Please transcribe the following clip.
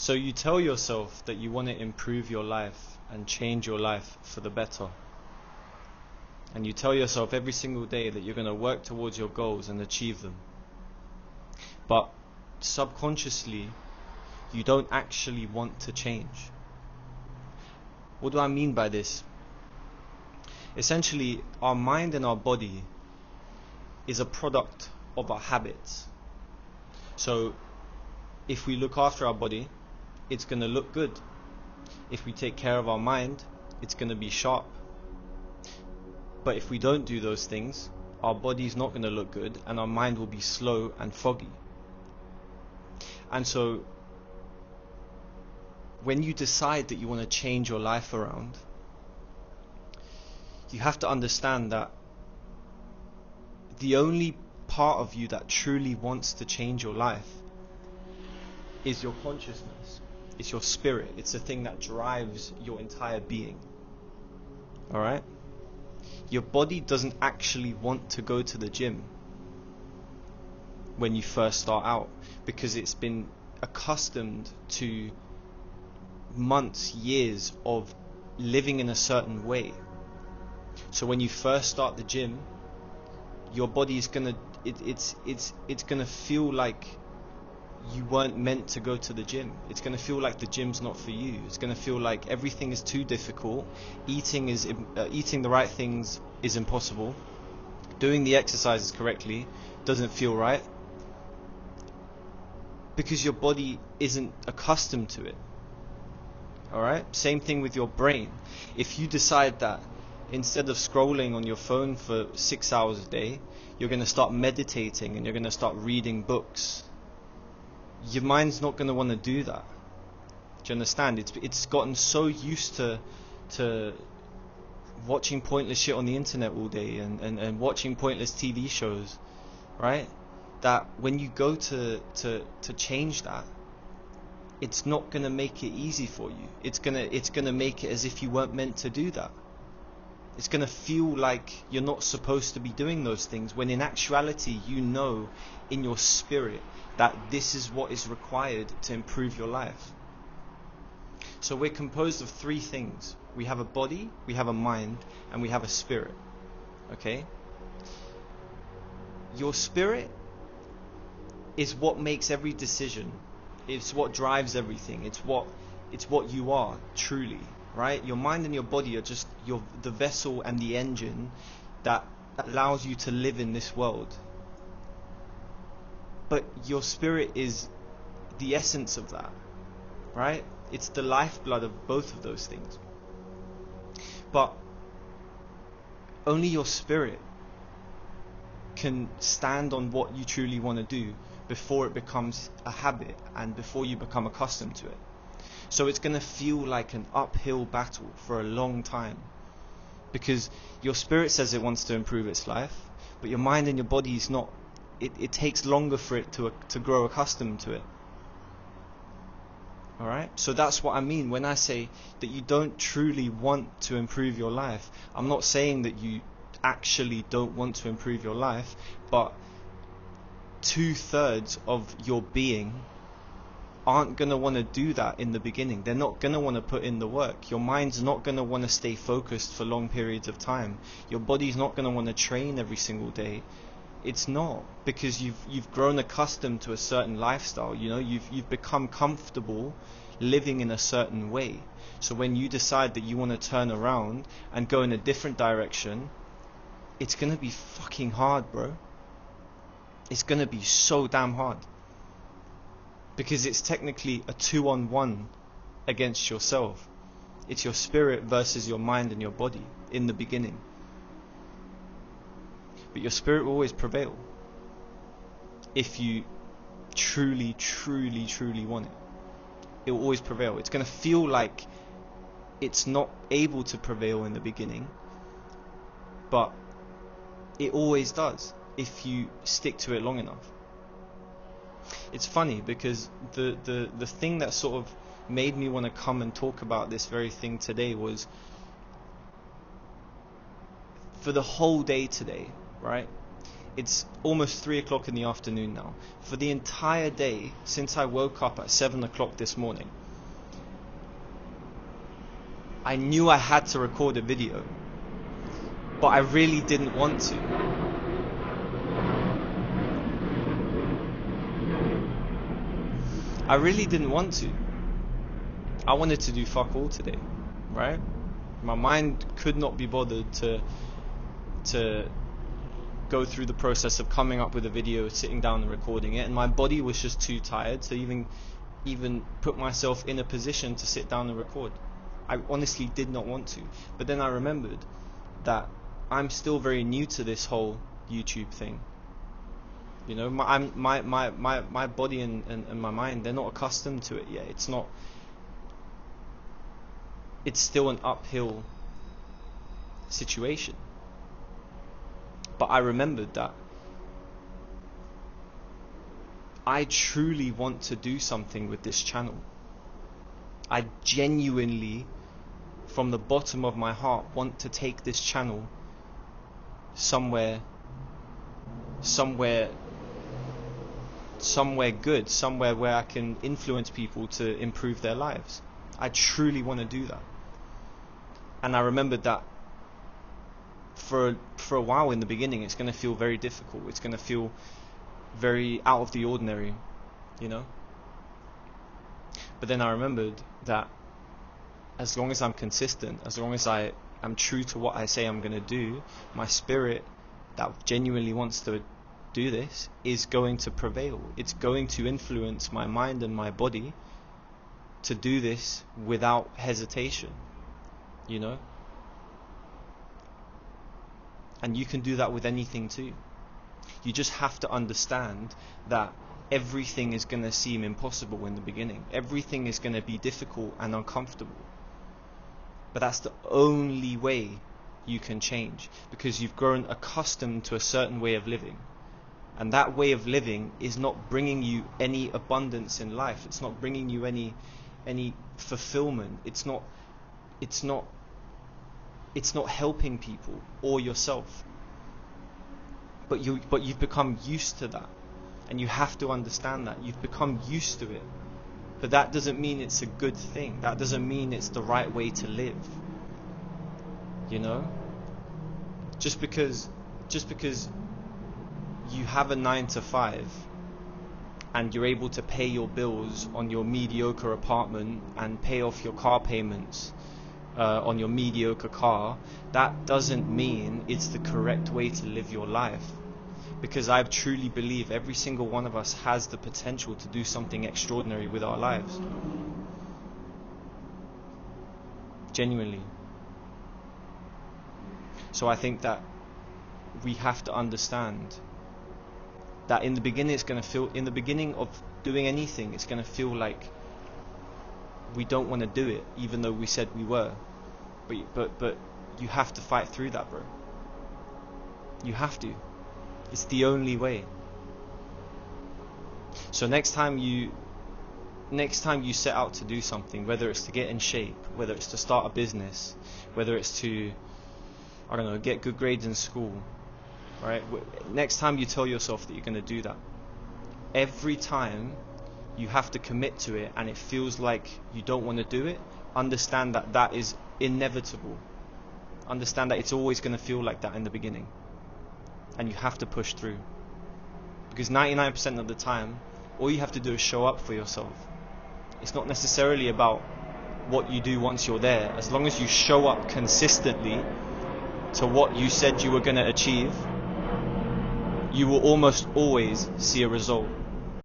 So you tell yourself that you want to improve your life and change your life for the better. And you tell yourself every single day that you're going to work towards your goals and achieve them. But subconsciously, you don't actually want to change. What do I mean by this? Essentially, our mind and our body is a product of our habits. So if we look after our body, it's going to look good. If we take care of our mind, it's going to be sharp. But if we don't do those things, our body's not going to look good and our mind will be slow and foggy. And so when you decide that you want to change your life around, you have to understand that the only part of you that truly wants to change your life is your consciousness. It's your spirit. It's the thing that drives your entire being. Alright? Your body doesn't actually want to go to the gym when you first start out, because it's been accustomed to months, years of living in a certain way. So when you first start the gym, your body is gonna it's gonna feel like you weren't meant to go to the gym. It's gonna feel like the gym's not for you. It's gonna feel like everything is too difficult. Eating the right things is impossible. Doing the exercises correctly doesn't feel right, because your body isn't accustomed to it. Alright? Same thing with your brain. If you decide that instead of scrolling on your phone for 6 hours a day, you're going to start meditating and you're going to start reading books, your mind's not going to want to do that. Do you understand? It's gotten so used to watching pointless shit on the internet all day and watching pointless TV shows, right? That when you go to change that, it's not gonna make it easy for you. It's gonna make it as if you weren't meant to do that. It's gonna feel like you're not supposed to be doing those things, when in actuality you know in your spirit that this is what is required to improve your life. So we're composed of three things. We have a body, we have a mind, and we have a spirit. Okay? Your spirit is what makes every decision. It's what drives everything. It's what you are truly, right? Your mind and your body are just the vessel and the engine that allows you to live in this world. But your spirit is the essence of that, right? It's the lifeblood of both of those things. But only your spirit can stand on what you truly want to do before it becomes a habit and before you become accustomed to it. So it's going to feel like an uphill battle for a long time, because your spirit says it wants to improve its life, but your mind and your body is not. It takes longer for it to grow accustomed to it. Alright? So that's what I mean when I say that you don't truly want to improve your life. I'm not saying that you actually don't want to improve your life, but 2/3 of your being aren't going to want to do that in the beginning. They're not going to want to put in the work. Your mind's not going to want to stay focused for long periods of time. Your body's not going to want to train every single day. It's not, because you've grown accustomed to a certain lifestyle. You know, you've become comfortable living in a certain way. So when you decide that you want to turn around and go in a different direction, it's going to be fucking hard, bro. It's going to be so damn hard, because it's technically a 2-on-1 against yourself. It's your spirit versus your mind and your body in the beginning. But your spirit will always prevail if you truly, truly, truly want it. It will always prevail. It's going to feel like it's not able to prevail in the beginning, but it always does if you stick to it long enough. It's funny because the thing that sort of made me want to come and talk about this very thing today was, for the whole day today, right? It's almost 3 o'clock in the afternoon now. For the entire day, since I woke up at 7 o'clock this morning, I knew I had to record a video, but I really didn't want to. I really didn't want to. I wanted to do fuck all today, right? My mind could not be bothered to go through the process of coming up with a video, sitting down and recording it, and my body was just too tired to even put myself in a position to sit down and record. I honestly did not want to. But then I remembered that I'm still very new to this whole YouTube thing. You know, my body and my mind, they're not accustomed to it yet. It's still an uphill situation. But I remembered that I truly want to do something with this channel. I genuinely, from the bottom of my heart, want to take this channel somewhere good, somewhere where I can influence people to improve their lives. I truly want to do that. And I remembered that for a while in the beginning, it's going to feel very difficult. It's going to feel very out of the ordinary, you know. But then I remembered that as long as I'm consistent, as long as I am true to what I say I'm going to do, my spirit that genuinely wants to do this is going to prevail. It's going to influence my mind and my body to do this without hesitation, you know. And you can do that with anything too. You just have to understand that everything is going to seem impossible in the beginning. Everything is going to be difficult and uncomfortable. But that's the only way you can change, because you've grown accustomed to a certain way of living. And that way of living is not bringing you any abundance in life. It's not bringing you any fulfillment. It's not helping people or yourself. But you've become used to that. And you have to understand that. You've become used to it. But that doesn't mean it's a good thing. That doesn't mean it's the right way to live. You know? Just because you have a 9 to 5 and you're able to pay your bills on your mediocre apartment and pay off your car payments on your mediocre car, that doesn't mean it's the correct way to live your life. Because I truly believe every single one of us has the potential to do something extraordinary with our lives. Genuinely. So I think that we have to understand that in the beginning in the beginning of doing anything, it's going to feel like we don't want to do it, even though we said we were. But you have to fight through that, bro. You have to. It's the only way. So next time you set out to do something, whether it's to get in shape, whether it's to start a business, whether it's to, I don't know, get good grades in school, right? Next time you tell yourself that you're going to do that, every time you have to commit to it and it feels like you don't want to do it, understand that that is inevitable. Understand that it's always going to feel like that in the beginning. And you have to push through. Because 99% of the time, all you have to do is show up for yourself. It's not necessarily about what you do once you're there. As long as you show up consistently to what you said you were going to achieve, you will almost always see a result.